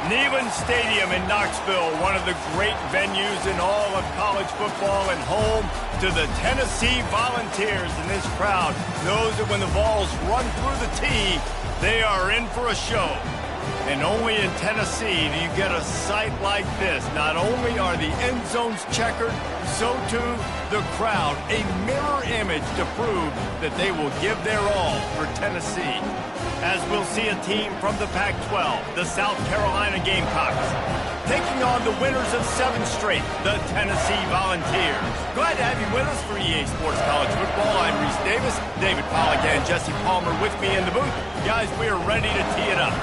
Neyland Stadium in Knoxville, one of the great venues in all of college football and home to the Tennessee Volunteers. And this crowd knows that when the balls run through the tee, they are in for a show. And only in Tennessee do you get a sight like this. Not only are the end zones checkered, so too the crowd, a mirror image to prove that they will give their all for Tennessee. As we'll see a team from the Pac-12, the South Carolina Gamecocks, taking on the winners of 7 straight, the Tennessee Volunteers. Glad to have you with us for EA Sports College Football. I'm Reese Davis, David Pollack and Jesse Palmer with me in the booth. Guys, we are ready to tee it up.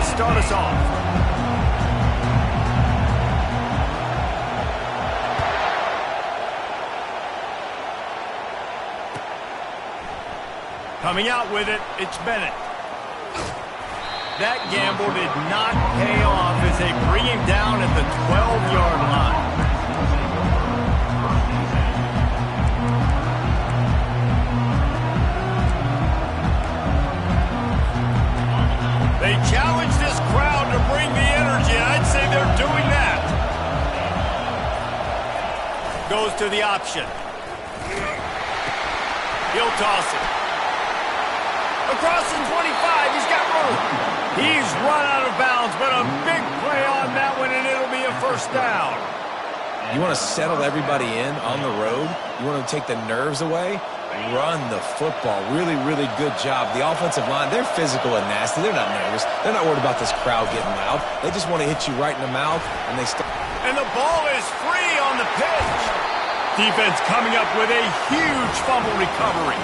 Start us off. Coming out with it, it's Bennett. That gamble did not pay off as they bring him down at the 12-yard line. They challenge this crowd to bring the energy, and I'd say they're doing that. Goes to the option. He'll toss it. Across the 25, he's got room. He's run out of bounds, but a big play on that one, and it'll be a first down. You want to settle everybody in on the road? You want to take the nerves away? Run the football. Really, really good job. The offensive line, they're physical and nasty. They're not nervous. They're not worried about this crowd getting loud. They just want to hit you right in the mouth, and they start. And the ball is free on the pitch. Defense coming up with a huge fumble recovery.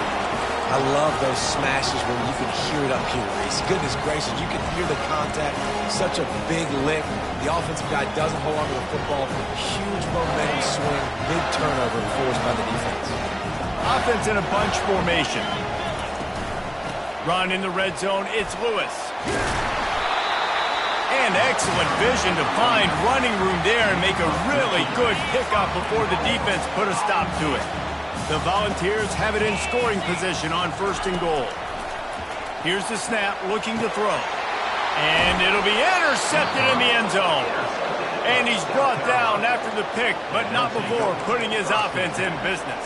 I love those smashes when you can hear it up here, Reese. Goodness gracious, you can hear the contact. Such a big lick. The offensive guy doesn't hold on to the football. Huge momentum swing. Big turnover forced by the defense. Offense in a bunch formation. Run in the red zone, it's Lewis. And excellent vision to find running room there and make a really good pickup before the defense put a stop to it. The Volunteers have it in scoring position on 1st and goal. Here's the snap, looking to throw. And it'll be intercepted in the end zone. And he's brought down after the pick, but not before putting his offense in business.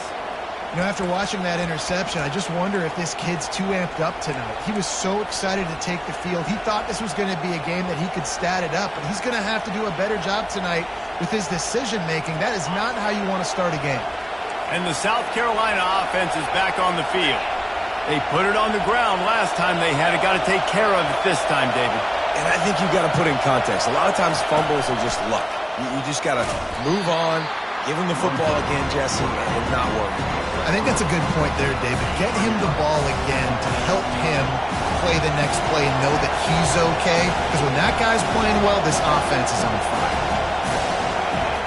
You know, after watching that interception, I just wonder if this kid's too amped up tonight. He was so excited to take the field. He thought this was going to be a game that he could stat it up, but he's going to have to do a better job tonight with his decision-making. That is not how you want to start a game. And the South Carolina offense is back on the field. They put it on the ground last time they had it. Got to take care of it this time, David. And I think you've got to put in context. A lot of times fumbles are just luck. You just got to move on, give him the football again, Jesse, and not worry. I think that's a good point there, David. Get him the ball again to help him play the next play and know that he's okay. Because when that guy's playing well, this offense is on fire.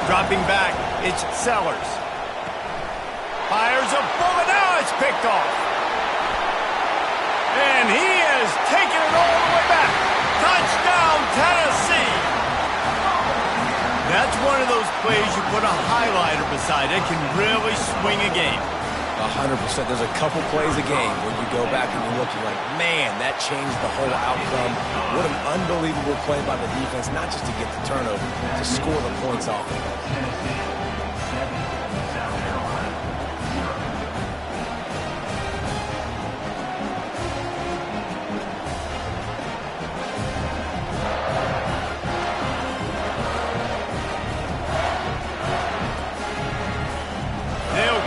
Dropping back, it's Sellers. Fires a bullet, now it's picked off. And he is taking it all the way back. Touchdown, Tennessee. That's one of those plays you put a highlighter beside it, can really swing a game. 100%. There's a couple plays a game when you go back and you look, you're like, man, that changed the whole outcome. What an unbelievable play by the defense, not just to get the turnover, to score the points off of it.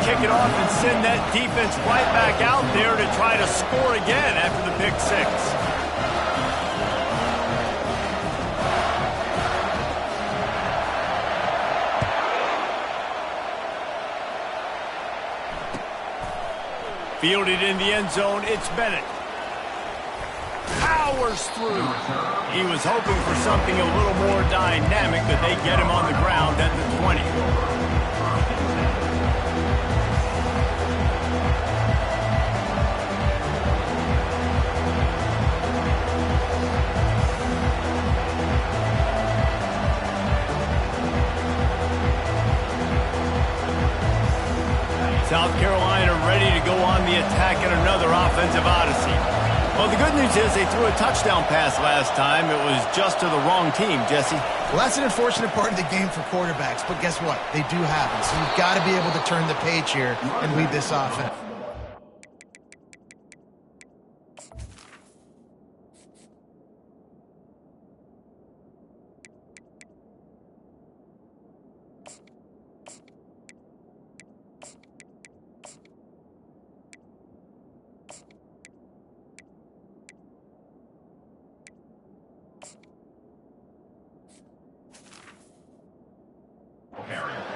Kick it off and send that defense right back out there to try to score again after the pick 6. Fielded in the end zone, it's Bennett. Powers burst through. He was hoping for something a little more dynamic, but they get him on the ground at the 20. South Carolina ready to go on the attack in another offensive odyssey. Well, the good news is they threw a touchdown pass last time. It was just to the wrong team, Jesse. Well, that's an unfortunate part of the game for quarterbacks, but guess what? They do happen, so you've got to be able to turn the page here and lead this offense.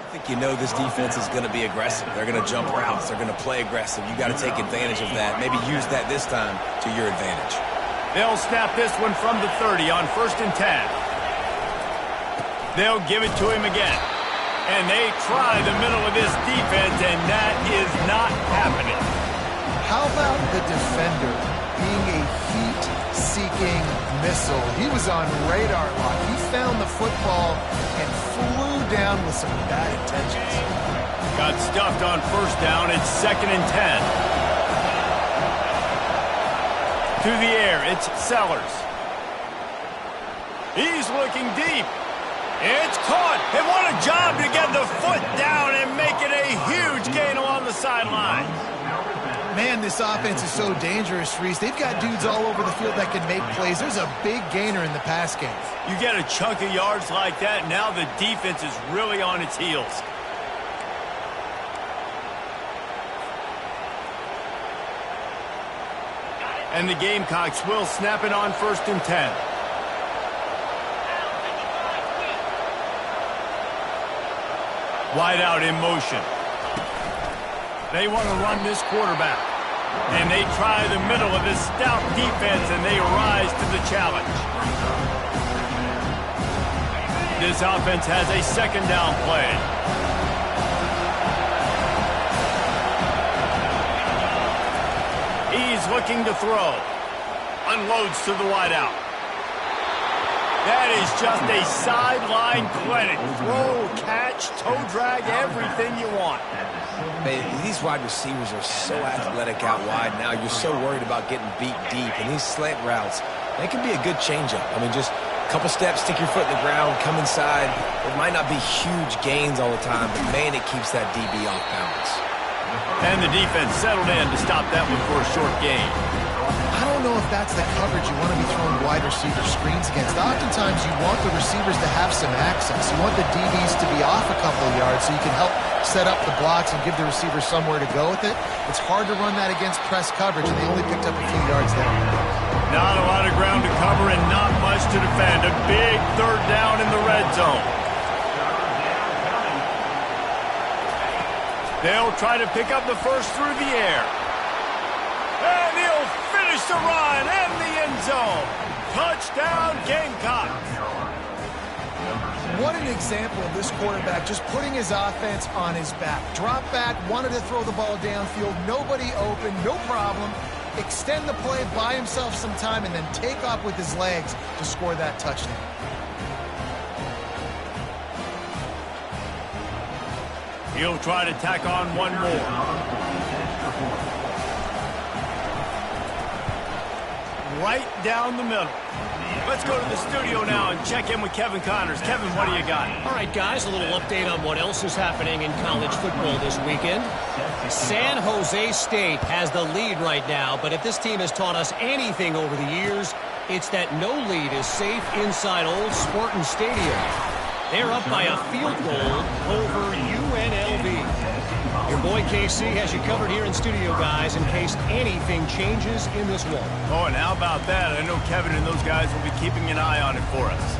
I think you know this defense is going to be aggressive. They're going to jump routes. They're going to play aggressive. You got to take advantage of that. Maybe use that this time to your advantage. They'll snap this one from the 30 on 1st and 10. They'll give it to him again. And they try the middle of this defense, and that is not happening. How about the defender being a heat-seeking missile? He was on radar lock. He found the football and flew down with some bad intentions. Got stuffed on 1st down. It's 2nd and 10. To the air, it's Sellers. He's looking deep. It's caught. And what a job to get the foot down and make it a huge gain along the sideline. Man, this offense is so dangerous, Reese. They've got dudes all over the field that can make plays. There's a big gainer in the pass game. You get a chunk of yards like that, now the defense is really on its heels. And the Gamecocks will snap it on 1st and 10. Wide out in motion. They want to run this quarterback. And they try the middle of this stout defense, and they rise to the challenge. This offense has a 2nd down play. He's looking to throw. Unloads to the wideout. That is just a sideline clinic. Throw, catch, toe drag, everything you want. Man, these wide receivers are so athletic out wide now. You're so worried about getting beat deep. And these slant routes, they can be a good changeup. I mean, just a couple steps, stick your foot in the ground, come inside. It might not be huge gains all the time, but, man, it keeps that DB off balance. And the defense settled in to stop that one for a short gain. I don't know if that's the coverage you want to be throwing wide receiver screens against. Oftentimes, you want the receivers to have some access. You want the DBs to be off a couple of yards so you can help set up the blocks and give the receivers somewhere to go with it. It's hard to run that against press coverage, and they only picked up a few yards there. Not a lot of ground to cover and not much to defend. A big 3rd down in the red zone. They'll try to pick up the first through the air. And he'll finish the run and the end zone. Touchdown, Gamecocks. What an example of this quarterback just putting his offense on his back. Drop back, wanted to throw the ball downfield, nobody open, no problem. Extend the play, buy himself some time, and then take off with his legs to score that touchdown. He'll try to tack on one more. Right down the middle. Let's go to the studio now and check in with Kevin Connors. Kevin, what do you got? All right, guys, a little update on what else is happening in college football this weekend. San Jose State has the lead right now, but if this team has taught us anything over the years, it's that no lead is safe inside Old Spartan Stadium. They're up by a field goal over UNLV. Your boy KC has you covered here in studio, guys, in case anything changes in this one. Oh, and how about that? I know Kevin and those guys will be keeping an eye on it for us.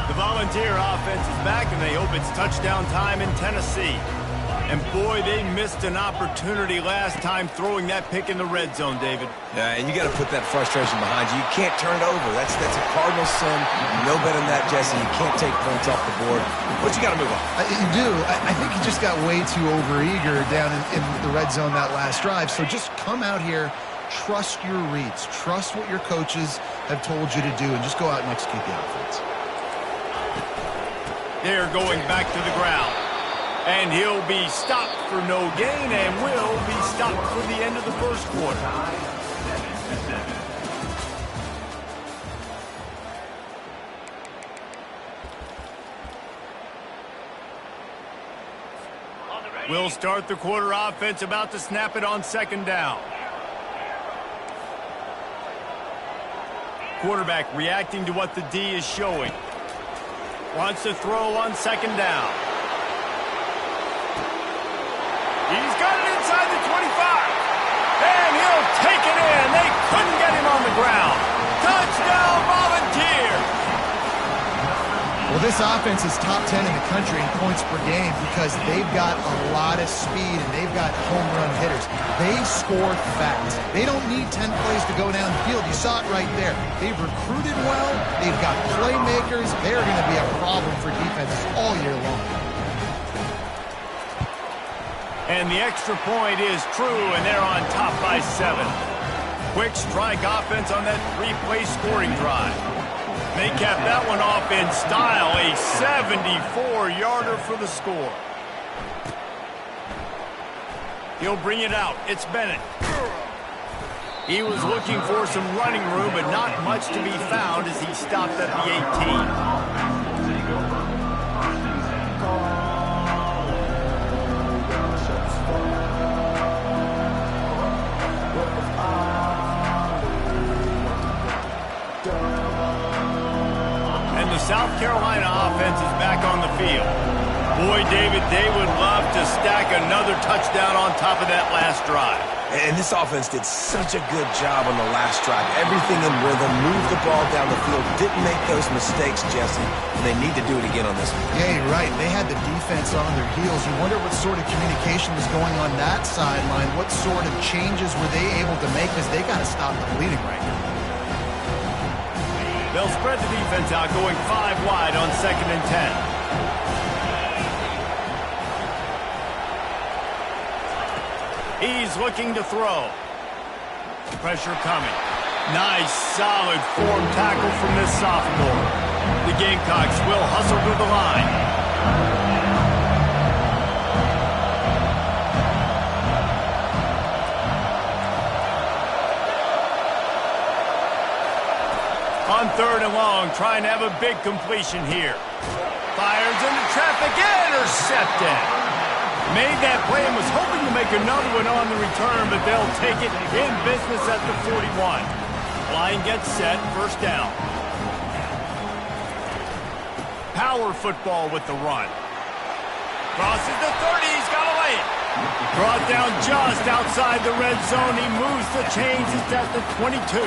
The Volunteer offense is back, and they hope it's touchdown time in Tennessee. And boy, they missed an opportunity last time throwing that pick in the red zone, David. Yeah, and you got to put that frustration behind you. You can't turn it over. That's a cardinal sin. No better than that, Jesse. You can't take points off the board. But you got to move on. You do. I think he just got way too overeager down in the red zone that last drive. So just come out here, trust your reads, trust what your coaches have told you to do, and just go out and execute the offense. They're going back to the ground. And he'll be stopped for no gain and will be stopped for the end of the first quarter. We'll start the quarter offense, about to snap it on second down. Quarterback reacting to what the D is showing. Wants to throw on second down. He's got it inside the 25. And he'll take it in. They couldn't get him on the ground. Touchdown, Volunteers! Well, this offense is top 10 in the country in points per game because they've got a lot of speed and they've got home run hitters. They score fast. They don't need 10 plays to go downfield. You saw it right there. They've recruited well. They've got playmakers. They're going to be a problem for defenses all year long. And the extra point is true, and they're on top by 7. Quick strike offense on that 3-play scoring drive. They capped that one off in style, a 74-yarder for the score. He'll bring it out. It's Bennett. He was looking for some running room, but not much to be found as he stopped at the 18. South Carolina offense is back on the field. Boy, David, they would love to stack another touchdown on top of that last drive. And this offense did such a good job on the last drive. Everything in rhythm, moved the ball down the field, didn't make those mistakes, Jesse, and they need to do it again on this one. Yeah, you're right. They had the defense on their heels. You wonder what sort of communication was going on that sideline. What sort of changes were they able to make because they got to stop the bleeding right now. They'll spread the defense out, going 5 wide on 2nd and 10. He's looking to throw. Pressure coming. Nice, solid form tackle from this sophomore. The Gamecocks will hustle to the line. On 3rd and long, trying to have a big completion here. Fires into traffic, intercepted. Made that play and was hoping to make another one on the return, but they'll take it in business at the 41. Line gets set, first down. Power football with the run. Crosses the 30, he's got to lay it. Brought down just outside the red zone. He moves the chains, it's at the 22.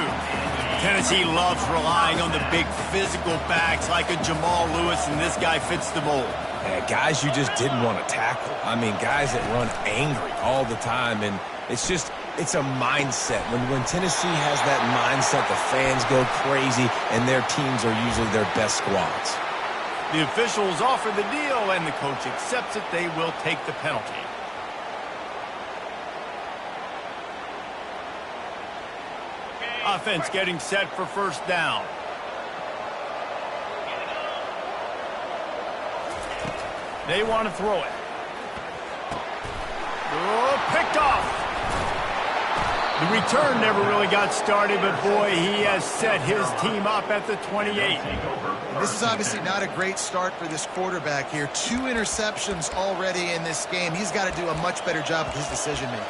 Tennessee loves relying on the big physical backs like a Jamal Lewis, and this guy fits the mold. Yeah, guys you just didn't want to tackle. I mean, guys that run angry all the time, and it's a mindset. When Tennessee has that mindset, the fans go crazy, and their teams are usually their best squads. The officials offer the deal, and the coach accepts it. They will take the penalty. Offense getting set for first down. They want to throw it. Oh, picked off. The return never really got started, but boy, he has set his team up at the 28. This is obviously not a great start for this quarterback here. 2 interceptions already in this game. He's got to do a much better job with his decision-making.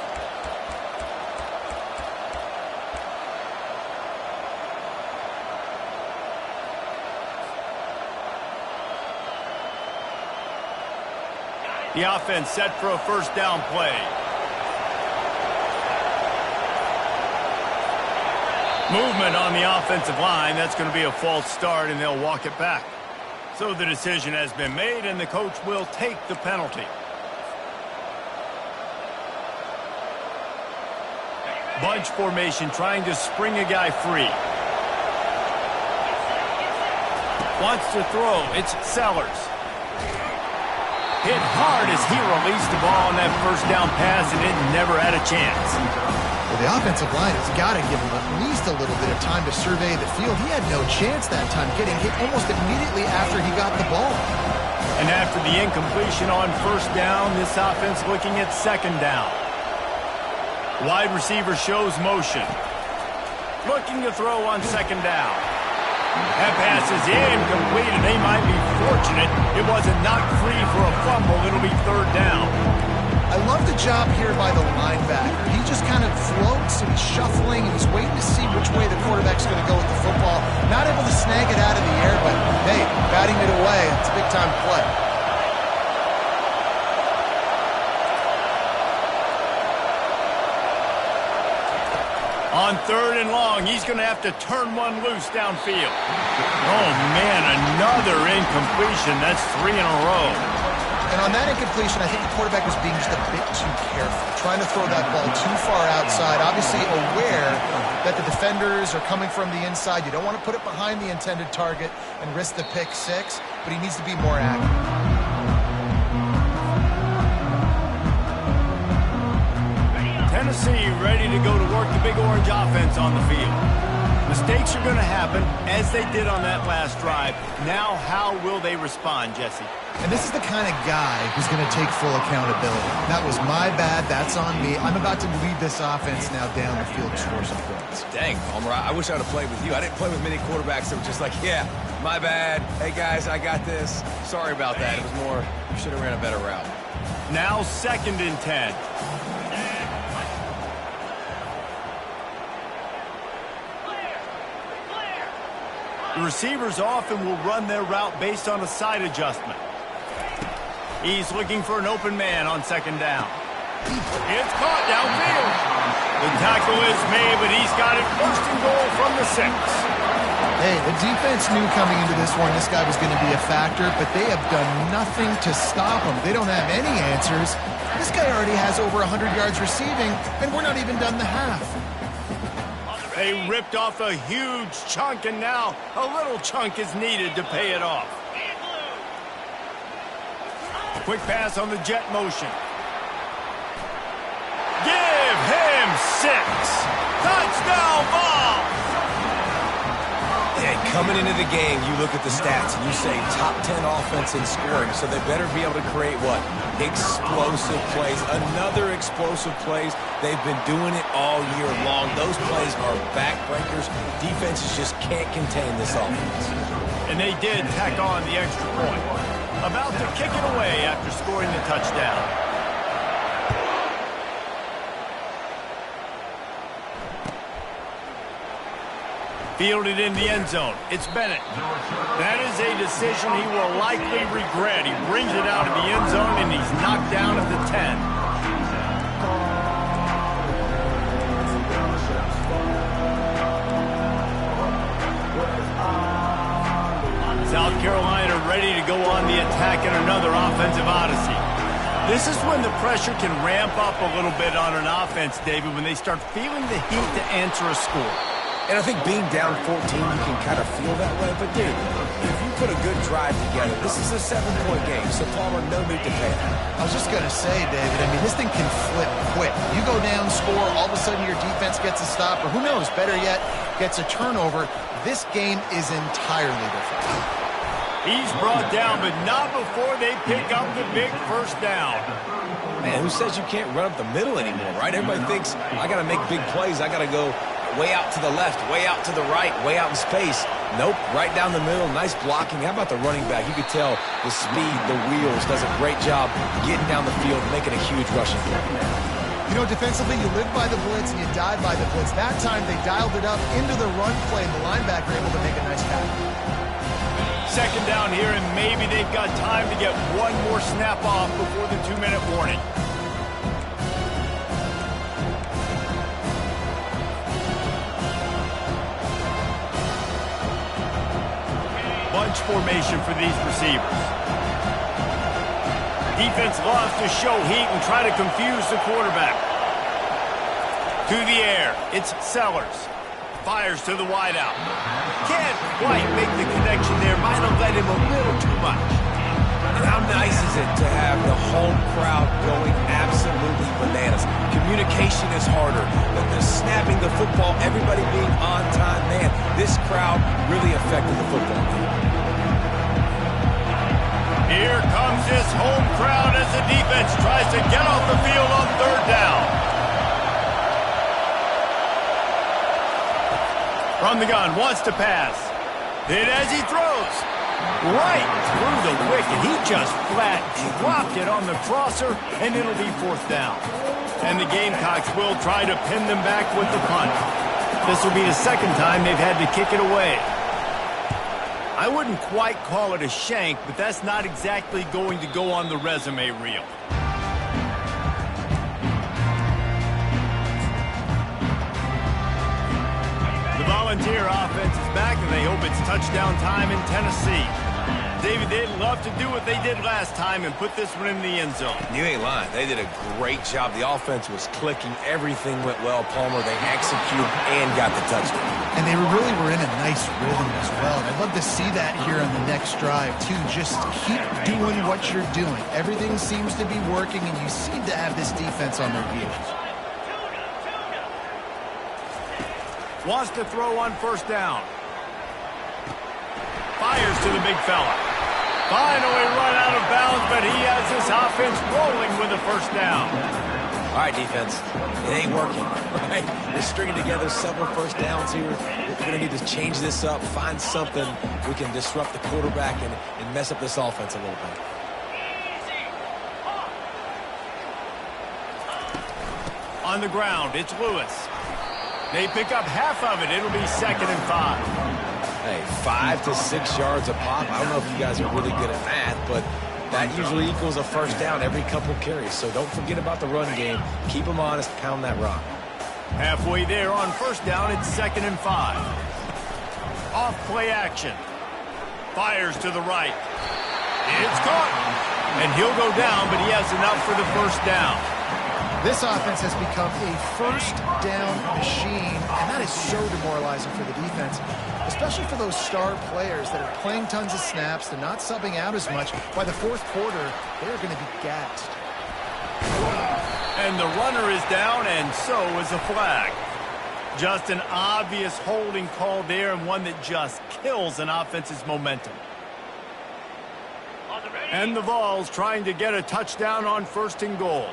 The offense set for a first down play. Movement on the offensive line. That's going to be a false start, and they'll walk it back. So the decision has been made, and the coach will take the penalty. Bunch formation, trying to spring a guy free. Wants to throw. It's Sellers. Hit hard as he released the ball on that first down pass, and it never had a chance. Well, the offensive line has got to give him at least a little bit of time to survey the field. He had no chance that time, getting hit almost immediately after he got the ball. And after the incompletion on first down, this offense looking at second down. Wide receiver shows motion. Looking to throw on second down. That pass is incomplete, and they might be fortunate it wasn't knocked free for a fumble. It'll be third down. I love the job here by the linebacker. He just kind of floats and he's shuffling and he's waiting to see which way the quarterback's going to go with the football. Not able to snag it out of the air, but hey, batting it away, it's a big-time play. On third and long, he's going to have to turn one loose downfield. Oh, man, another incompletion. That's 3 in a row. And on that incompletion, I think the quarterback was being just a bit too careful, trying to throw that ball too far outside, obviously aware that the defenders are coming from the inside. You don't want to put it behind the intended target and risk the pick six, but he needs to be more accurate. Tennessee ready to go to work the Big Orange offense on the field. Mistakes are going to happen, as they did on that last drive. Now, how will they respond, Jesse? And this is the kind of guy who's going to take full accountability. That was my bad. That's on me. I'm about to lead this offense now down the field to score some points. Dang, Palmer, I wish I would have played with you. I didn't play with many quarterbacks that were just like, yeah, my bad. Hey, guys, I got this. Sorry about that. It was more, you should have ran a better route. Now 2nd and 10. The receivers often will run their route based on a side adjustment. He's looking for an open man on second down. It's caught downfield. The tackle is made, but he's got it first and goal from the 6. Hey, the defense knew coming into this one this guy was going to be a factor, but they have done nothing to stop him. They don't have any answers. This guy already has over 100 yards receiving, and we're not even done the half. They ripped off a huge chunk, and now a little chunk is needed to pay it off. Quick pass on the jet motion. Give him 6. Touchdown ball. Yeah, coming into the game, you look at the stats and you say top 10 offense in scoring, so they better be able to create what? Explosive plays. Another explosive plays. They've been doing it all year long. Those plays are backbreakers. Defenses just can't contain this offense. And they did tack on the extra point. About to kick it away after scoring the touchdown. Fielded in the end zone. It's Bennett. That is a decision he will likely regret. He brings it out of the end zone, and he's knocked down at the 10. South Carolina ready to go on the attack in another offensive odyssey. This is when the pressure can ramp up a little bit on an offense, David, when they start feeling the heat to answer a score. And I think being down 14, you can kind of feel that way. But, dude, if you put a good drive together, this is a 7-point game, so Palmer, no need to panic. I was just going to say, David, I mean, this thing can flip quick. You go down, score, all of a sudden your defense gets a stop, or who knows, better yet, gets a turnover. This game is entirely different. He's brought down, but not before they pick up the big first down. Man, who says you can't run up the middle anymore, right? Everybody thinks, I got to make big plays. I got to go way out to the left, way out to the right, way out in space. Nope, right down the middle. Nice blocking. How about the running back? You could tell the speed, the wheels, does a great job getting down the field, making a huge rushing play. You know, defensively, you live by the blitz and you die by the blitz. That time, they dialed it up into the run play, and the linebacker able to make a nice tackle. Second down here, and maybe they've got time to get one more snap off before the 2-minute warning. Bunch formation for these receivers. Defense loves to show heat and try to confuse the quarterback. To the air, it's Sellers. Fires to the wideout. Can't quite make the connection there. Might have led him a little too much. And how nice is it to have the home crowd going absolutely bananas? Communication is harder. The snapping the football, everybody being on time. Man, this crowd really affected the football game. Here comes this home crowd as the defense tries to get off the field on third down. From the gun, wants to pass. Then as he throws, right through the wicket, he just flat dropped it on the crosser, and it'll be fourth down. And the Gamecocks will try to pin them back with the punt. This will be the second time they've had to kick it away. I wouldn't quite call it a shank, but that's not exactly going to go on the resume reel. The Volunteer offense is back, and they hope it's touchdown time in Tennessee. David, they'd love to do what they did last time and put this one in the end zone. You ain't lying. They did a great job. The offense was clicking. Everything went well, Palmer. They executed and got the touchdown. And they really were in a nice rhythm as well. I'd love to see that here on the next drive, too. Just keep doing what you're doing. Everything seems to be working, and you seem to have this defense on their heels. Wants to throw on first down. Fires to the big fella. Finally run out of bounds, but he has this offense rolling with a first down. All right, defense. It ain't working, right? We're stringing together several first downs here. We're going to need to change this up, find something we can disrupt the quarterback and mess up this offense a little bit. On the ground, it's Lewis. They pick up half of it. It'll be 2nd and 5. Hey, 5 to 6 yards a pop. I don't know if you guys are really good at math, but that usually equals a first down every couple carries. So don't forget about the run game. Keep them honest. Pound that rock. Halfway there on first down, it's 2nd and 5. Off play action. Fires to the right. It's caught. And he'll go down, but he has enough for the first down. This offense has become a first down machine, and that is so demoralizing for the defense, especially for those star players that are playing tons of snaps. They're not subbing out as much. By the fourth quarter, they're going to be gassed. And the runner is down, and so is a flag. Just an obvious holding call there, and one that just kills an offense's momentum. And the Vols trying to get a touchdown on 1st and goal.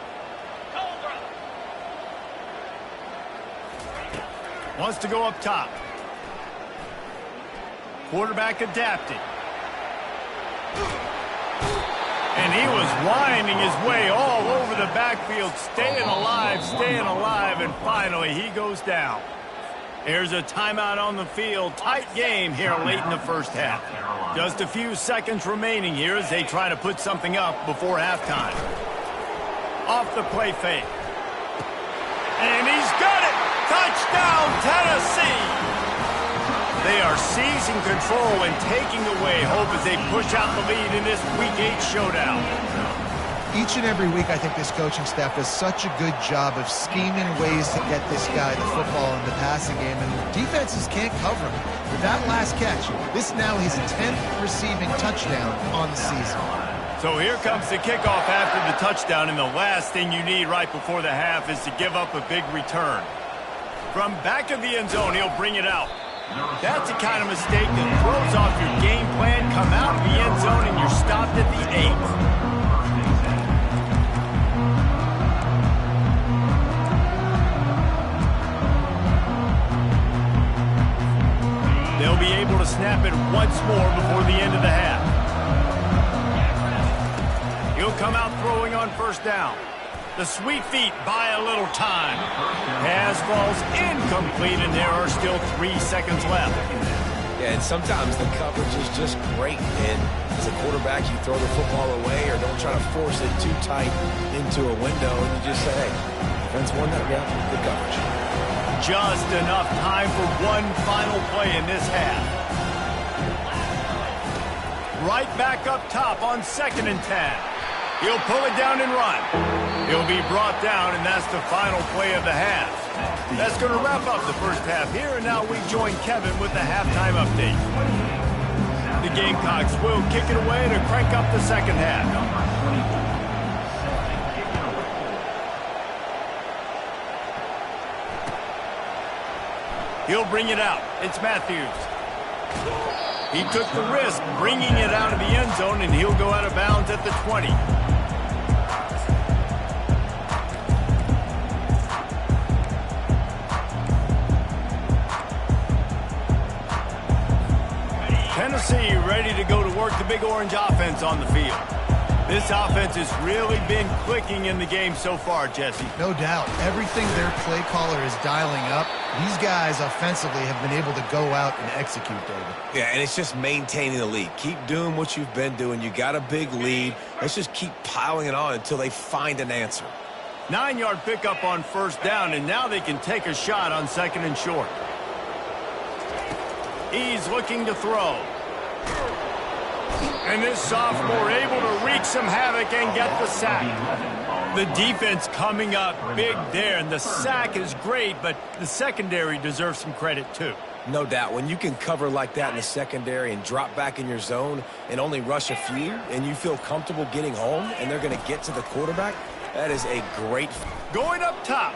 Wants to go up top. Quarterback adapted. And he was winding his way all over the backfield, staying alive, and finally he goes down. There's a timeout on the field. Tight game here late in the first half. Just a few seconds remaining here as they try to put something up before halftime. Off the play fake. And he's got it! Touchdown, Tennessee! They are seizing control and taking away hope as they push out the lead in this Week 8 showdown. Each and every week, I think this coaching staff does such a good job of scheming ways to get this guy the football in the passing game, and defenses can't cover him. With that last catch, this now his 10th receiving touchdown on the season. So here comes the kickoff after the touchdown, and the last thing you need right before the half is to give up a big return. From back of the end zone, he'll bring it out. That's the kind of mistake that throws off your game plan. Come out of the end zone, and you're stopped at the 8. They'll be able to snap it once more before the end of the half. He'll come out throwing on first down. The sweet feet buy a little time. Pass falls incomplete, and there are still 3 seconds left. Yeah, and sometimes the coverage is just great. And as a quarterback, you throw the football away or don't try to force it too tight into a window, and you just say, hey, defense won that round. Good coverage. Just enough time for one final play in this half. Right back up top on 2nd and 10. He'll pull it down and run. He'll be brought down, and that's the final play of the half. That's going to wrap up the first half here, and now we join Kevin with the halftime update. The Gamecocks will kick it away to crank up the second half. He'll bring it out. It's Matthews. He took the risk bringing it out of the end zone, and he'll go out of bounds at the 20. Tennessee ready to go to work the Big Orange offense on the field. This offense has really been clicking in the game so far, Jesse. No doubt. Everything their play caller is dialing up, these guys offensively have been able to go out and execute, David. Yeah, and it's just maintaining the lead. Keep doing what you've been doing. You got a big lead. Let's just keep piling it on until they find an answer. 9-yard pickup on first down, and now they can take a shot on second and short. He's looking to throw. And this sophomore able to wreak some havoc and get the sack. The defense coming up big there, and the sack is great, but the secondary deserves some credit too. No doubt. When you can cover like that in the secondary and drop back in your zone and only rush a few, and you feel comfortable getting home, and they're going to get to the quarterback, that is a great... Going up top.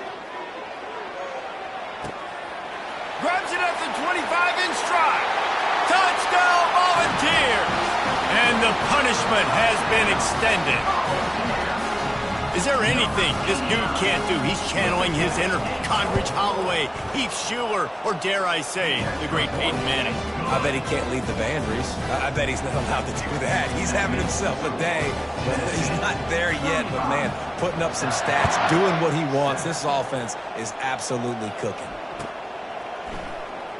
Grabs it at the 25 in stride. Touchdown, Volunteers! And the punishment has been extended. Is there anything this dude can't do? He's channeling his inner Condridge Holloway, Heath Schuler, or dare I say, the great Peyton Manning. I bet he can't lead the band, Reese. I bet he's not allowed to do that. He's having himself a day. He's not there yet, but man, putting up some stats, doing what he wants. This offense is absolutely cooking.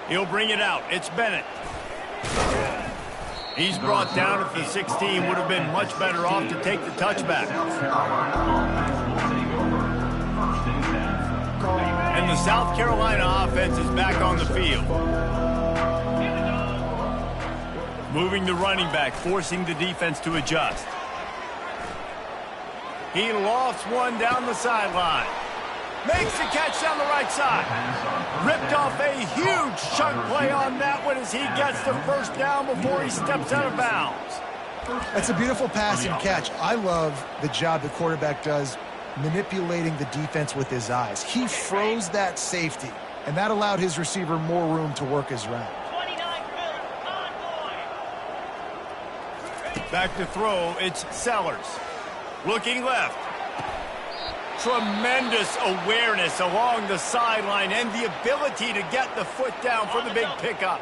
He'll bring it out. It's Bennett. He's brought down at the 16. Would have been much better off to take the touchback. And the South Carolina offense is back on the field. Moving the running back, forcing the defense to adjust. He lofts one down the sideline. Makes the catch down the right side. Ripped off a huge chunk play on that one as he gets the first down before he steps out of bounds. That's a beautiful pass and catch. I love the job the quarterback does manipulating the defense with his eyes. He froze that safety, and that allowed his receiver more room to work his route. Back to throw, it's Sellers. Looking left. Tremendous awareness along the sideline and the ability to get the foot down for the big pickup.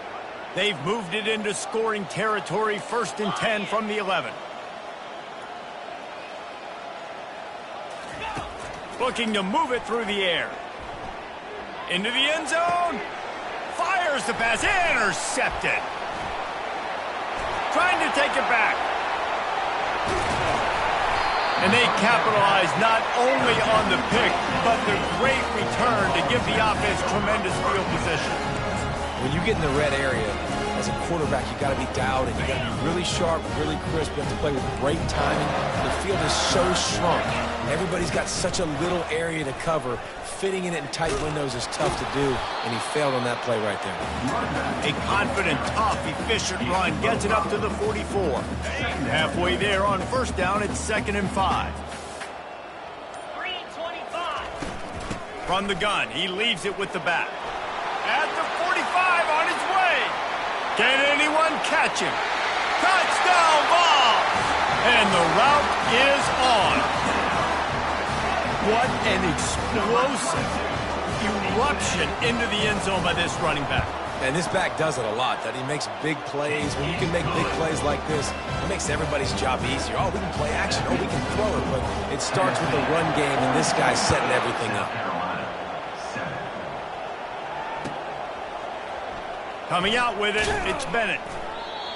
They've moved it into scoring territory, 1st and 10 from the 11. Looking to move it through the air. Into the end zone. Fires the pass. Intercepted. Trying to take it back. And they capitalize not only on the pick, but the great return to give the offense tremendous field position. When you get in the red area, as a quarterback, you got to be dialed in. You got to be really sharp, really crisp. You have to play with great timing. The field is so shrunk. Everybody's got such a little area to cover. Fitting in it in tight windows is tough to do, and he failed on that play right there. A confident, tough, efficient run gets it up to the 44. Halfway there on first down, it's 2nd and 5. 3:25. From the gun, he leaves it with the back. At the 45 on his way. Can anyone catch him? Touchdown ball! And the route is on. What an explosive eruption into the end zone by this running back. And this back does it a lot, that he makes big plays. When you can make big plays like this, it makes everybody's job easier. Oh, we can play action. Oh, we can throw it. But it starts with the run game, and this guy's setting everything up. Coming out with it, it's Bennett.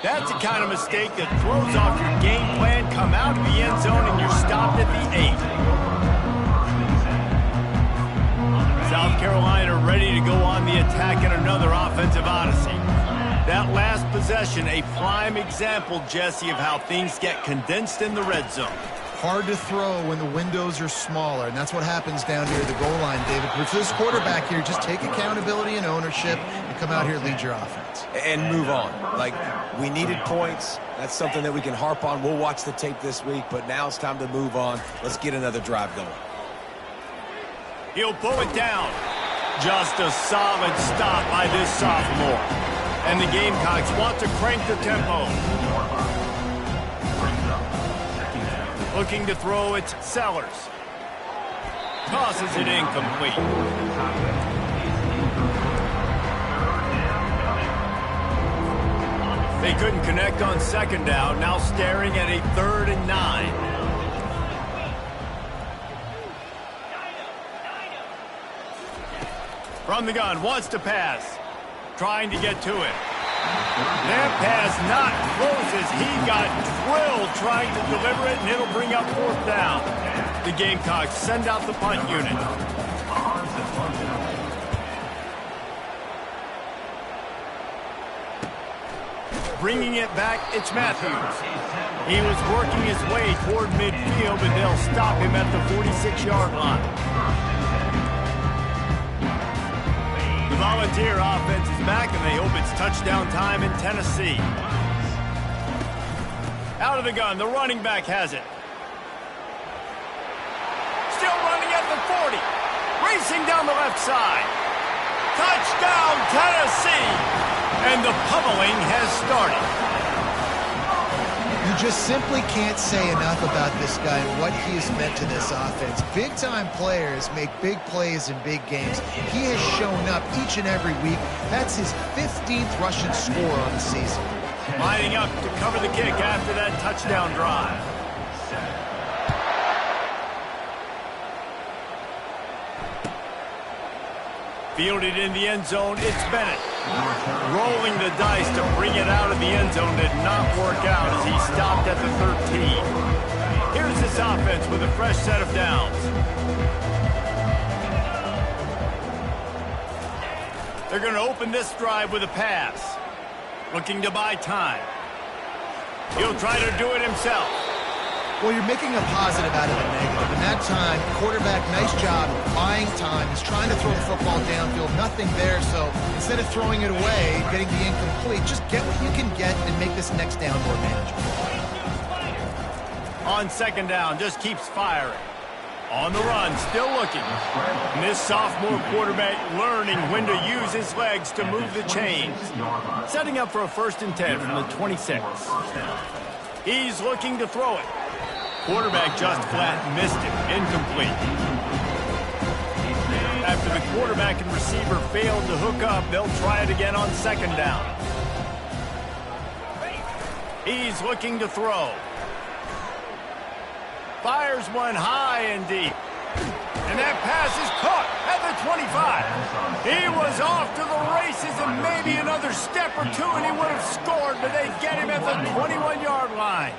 That's the kind of mistake that throws off your game plan. Come out of the end zone, and you're stopped at the 8. South Carolina ready to go on the attack in another offensive odyssey. That last possession, a prime example, Jesse, of how things get condensed in the red zone. Hard to throw when the windows are smaller, and that's what happens down here at the goal line, David. But for this quarterback here, just take accountability and ownership and come out here and lead your offense. And move on. Like, we needed points. That's something that we can harp on. We'll watch the tape this week, but now it's time to move on. Let's get another drive going. He'll pull it down. Just a solid stop by this sophomore. And the Gamecocks want to crank the tempo. Looking to throw it, Sellers. Tosses it incomplete. They couldn't connect on second down, now staring at a 3rd and 9. From the gun, wants to pass. Trying to get to it. That pass not close as he got drilled trying to deliver it, and it'll bring up 4th down. The Gamecocks send out the punt unit. Bringing it back, it's Matthews. He was working his way toward midfield, but they'll stop him at the 46-yard line. The Volunteer offense is back, and they hope it's touchdown time in Tennessee. Out of the gun, the running back has it. Still running at the 40. Racing down the left side. Touchdown, Tennessee! And the pummeling has started. You just simply can't say enough about this guy and what he has meant to this offense. Big-time players make big plays in big games. He has shown up each and every week. That's his 15th rushing score on the season. Lining up to cover the kick after that touchdown drive. Fielded in the end zone, it's Bennett. Rolling the dice to bring it out of the end zone did not work out as he stopped at the 13. Here's this offense with a fresh set of downs. They're going to open this drive with a pass. Looking to buy time. He'll try to do it himself. Well, you're making a positive out of a negative. In that time, quarterback, nice job buying time. He's trying to throw the football downfield. Nothing there, so instead of throwing it away, getting the incomplete, just get what you can get and make this next down more manageable. On second down, just keeps firing. On the run, still looking. And this sophomore quarterback learning when to use his legs to move the chains. Setting up for a 1st and 10 from the 26. He's looking to throw it. Quarterback just flat missed it. Incomplete. After the quarterback and receiver failed to hook up, they'll try it again on second down. He's looking to throw. Fires one high and deep. And that pass is caught at the 25. He was off to the races and maybe another step or two and he would have scored, but they get him at the 21-yard line.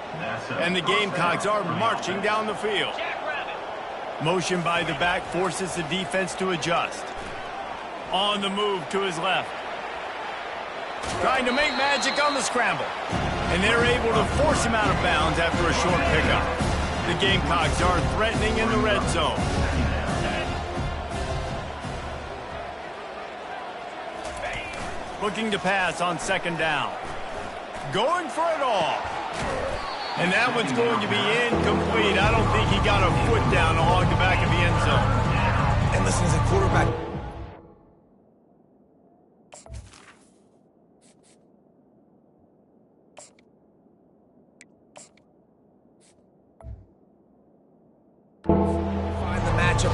And the Gamecocks are marching down the field. Motion by the back forces the defense to adjust. On the move to his left. Trying to make magic on the scramble. And they're able to force him out of bounds after a short pickup. The Gamecocks are threatening in the red zone. Looking to pass on second down. Going for it all. And that one's going to be incomplete. I don't think he got a foot down along the back of the end zone. And listen, as a quarterback,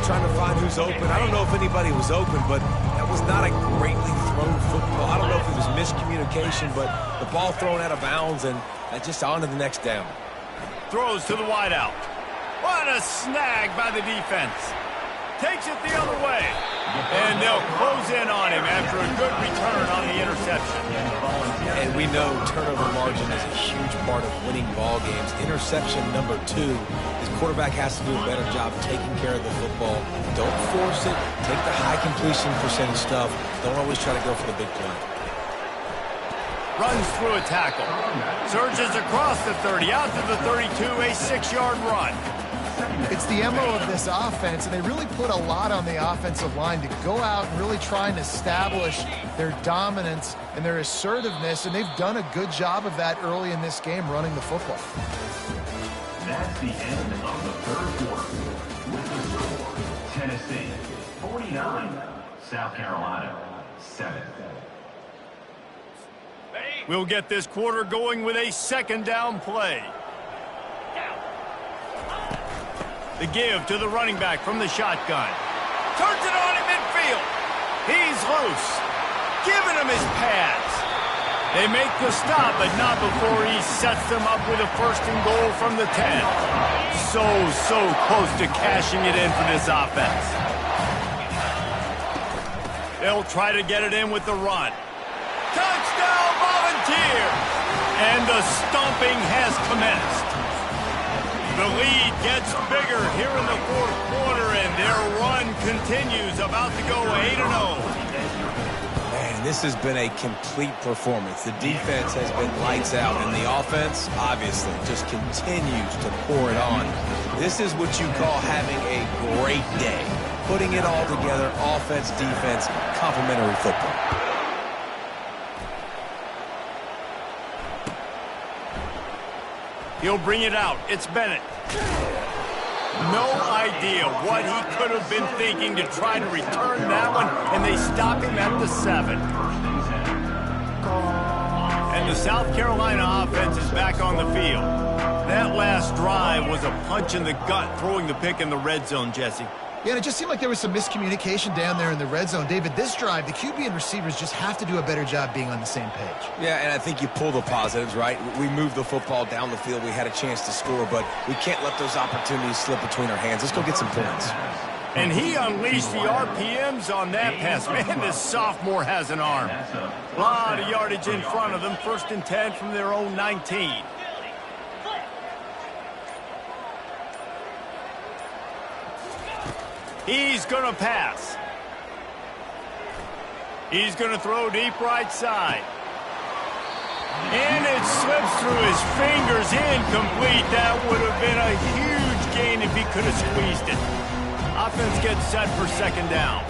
trying to find who's open. I don't know if anybody was open, but that was not a greatly thrown football. I don't know if it was miscommunication, but the ball thrown out of bounds, and just on to the next down. Throws to the wideout. What a snag by the defense. Takes it the other way. And they'll close in on him after a good return on the interception. And we know turnover margin is a huge part of winning ball games. Interception number 2. His quarterback has to do a better job taking care of the football. Don't force it. Take the high completion percentage stuff. Don't always try to go for the big play. runs through a tackle. Surges across the 30, out to the 32, a 6-yard run. It's the MO of this offense, and they really put a lot on the offensive line to go out and really try and establish their dominance and their assertiveness, and they've done a good job of that early in this game running the football. That's the end of the third quarter. With the score, Tennessee 49, South Carolina 7. We'll get this quarter going with a second down play. The give to the running back from the shotgun. Turns it on in midfield. He's loose. Giving him his pads. They make the stop, but not before he sets them up with a 1st and goal from the 10. So close to cashing it in for this offense. They'll try to get it in with the run. Touchdown, Volunteers! And the stomping has commenced. The lead gets bigger here in the 4th quarter, and their run continues, about to go 8-0. Man, this has been a complete performance. The defense has been lights out, and the offense, obviously, just continues to pour it on. This is what you call having a great day. Putting it all together, offense, defense, complementary football. He'll bring it out. It's Bennett. No idea what he could have been thinking to try to return that one, and they stop him at the 7. And the South Carolina offense is back on the field. That last drive was a punch in the gut, throwing the pick in the red zone, Jesse. Yeah, and it just seemed like there was some miscommunication down there in the red zone. David, this drive, the QB and receivers just have to do a better job being on the same page. Yeah, and I think you pull the positives, right? We moved the football down the field. We had a chance to score, but we can't let those opportunities slip between our hands. Let's go get some points. And he unleashed the RPMs on that pass. Man, this sophomore has an arm. A lot of yardage in front of them. 1st and 10 from their own 19. He's going to pass. He's going to throw deep right side. And it slips through his fingers, incomplete. That would have been a huge gain if he could have squeezed it. Offense gets set for 2nd down.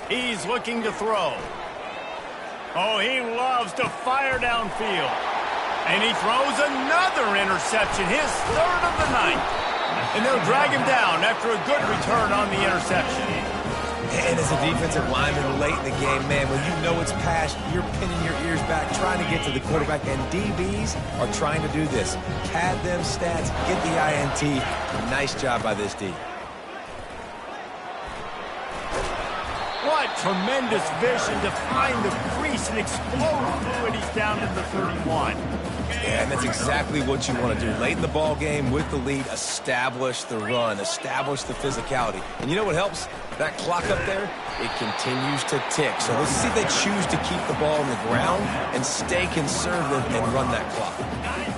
He's looking to throw. Oh, he loves to fire downfield. And he throws another interception, his 3rd of the night. And they'll drag him down after a good return on the interception. And as a defensive lineman late in the game, man, when you know it's past, you're pinning your ears back, trying to get to the quarterback. And DBs are trying to do this. Pad them stats, get the INT. Nice job by this D. What tremendous vision to find the crease and explode through it. He's down to the 31. Yeah, and that's exactly what you want to do. Late in the ball game with the lead, establish the run, establish the physicality. And you know what helps? That clock up there, it continues to tick. So let's see if they choose to keep the ball on the ground and stay conservative and run that clock.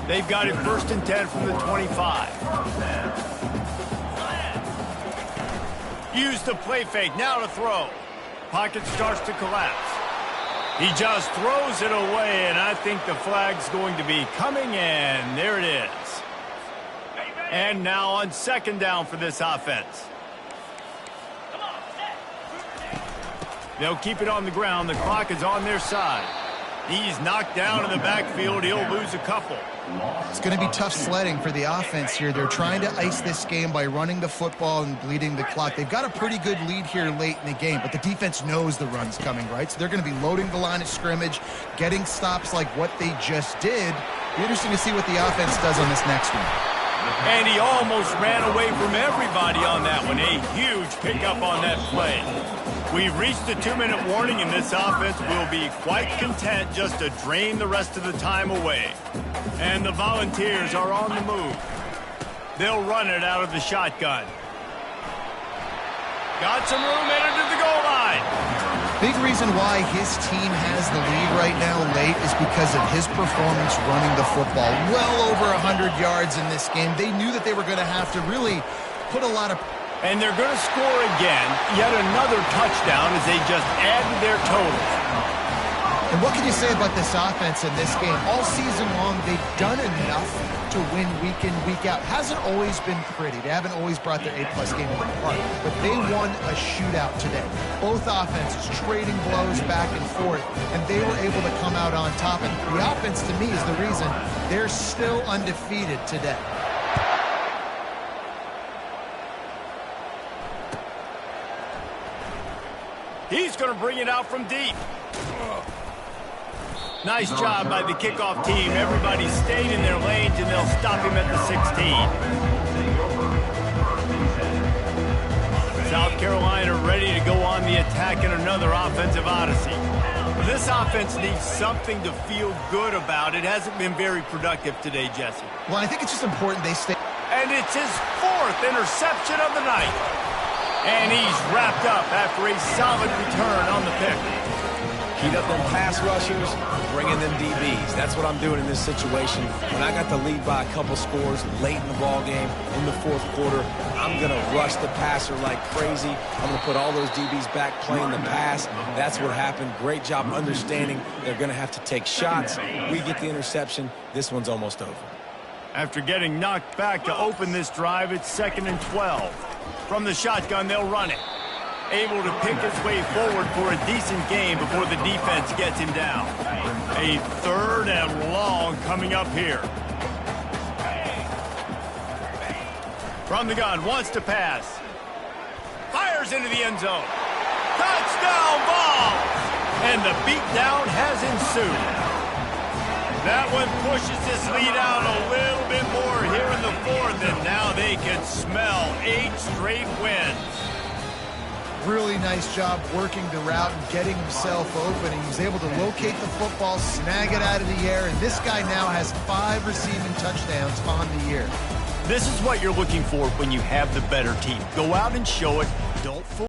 They've got it 1st and 10 from the 25. Use the play fake, now to throw. Pocket starts to collapse. He just throws it away, and I think the flag's going to be coming in. There it is. And now on 2nd down for this offense. They'll keep it on the ground. The clock is on their side. He's knocked down in the backfield. He'll lose a couple. It's going to be tough sledding for the offense here. They're trying to ice this game by running the football and bleeding the clock. They've got a pretty good lead here late in the game, but the defense knows the run's coming, right? So they're going to be loading the line of scrimmage, getting stops like what they just did. Be interesting to see what the offense does on this next one. And he almost ran away from everybody on that one. A huge pickup on that play. We've reached the 2-minute warning, and this offense will be quite content just to drain the rest of the time away. And the Volunteers are on the move. They'll run it out of the shotgun. Got some room, headed to the goal line. Big reason why his team has the lead right now late is because of his performance running the football. Well over 100 yards in this game. They knew that they were going to have to really put a lot of And they're going to score again, yet another touchdown as they just add to their total. And what can you say about this offense in this game? All season long, they've done enough to win week in, week out. Hasn't always been pretty. They haven't always brought their A-plus game to the park. But they won a shootout today. Both offenses trading blows back and forth, and they were able to come out on top. And the offense, to me, is the reason they're still undefeated today. He's going to bring it out from deep. Nice job by the kickoff team. Everybody stayed in their lanes, and they'll stop him at the 16. South Carolina ready to go on the attack in another offensive odyssey. This offense needs something to feel good about. It hasn't been very productive today, Jesse. Well, I think it's just important they stay. And it's his 4th interception of the night. And he's wrapped up after a solid return on the pick. Heat up them pass rushers, bring in them DBs. That's what I'm doing in this situation. When I got the lead by a couple scores late in the ball game, in the 4th quarter, I'm going to rush the passer like crazy. I'm going to put all those DBs back playing the pass. That's what happened. Great job understanding they're going to have to take shots. We get the interception. This one's almost over. After getting knocked back to open this drive, it's 2nd and 12. From the shotgun, they'll run it. Able to pick his way forward for a decent game before the defense gets him down. A 3rd and long coming up here. From the gun, wants to pass. Fires into the end zone. Touchdown ball! And the beatdown has ensued. That one pushes this lead out a little bit more here in the 4th, and now they can smell 8 straight wins. Really nice job working the route and getting himself open. He was able to locate the football, snag it out of the air, and this guy now has 5 receiving touchdowns on the year. This is what you're looking for when you have the better team. Go out and show it. Don't fool.